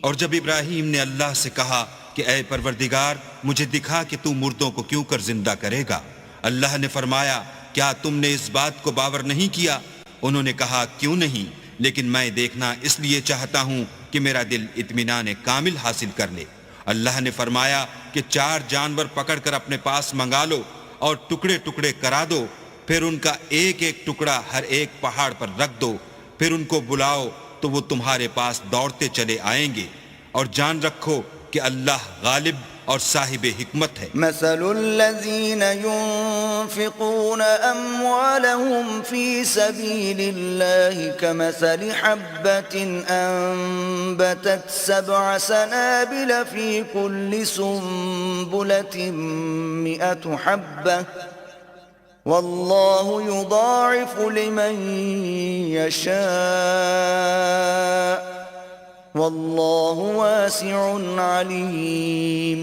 और जब इब्राहीम ने अल्लाह से कहा कि ऐ परवरदिगार, मुझे दिखा कि तू मुर्दों को क्यों कर जिंदा करेगा, अल्लाह ने फरमाया, क्या तुमने इस बात को बावर नहीं किया? उन्होंने कहा, क्यों नहीं, लेकिन मैं देखना इसलिए चाहता हूँ कि मेरा दिल इत्मीनान कामिल हासिल कर ले। अल्लाह ने फरमाया कि 4 जानवर पकड़कर अपने पास मंगा लो और टुकड़े टुकड़े करा दो, फिर उनका एक एक टुकड़ा हर एक पहाड़ पर रख दो, फिर उनको बुलाओ तो वो तुम्हारे पास दौड़ते चले आएंगे, और जान रखो कि अल्लाह गालिब और साहिब हिकमत है। मसलुल्लज़ीन युन्फ़िक़ून अम्वालहुम फ़ी सबीलिल्लाहि कमसलि हब्बतिन अन्बतत सबअ सनाबिल फ़ी कुल्लि सुंबुलतिन मिअतु हब्बह वल्लाहु युदाइफ़ु लिमन यशा वल्लाहु वासिउन अलीम।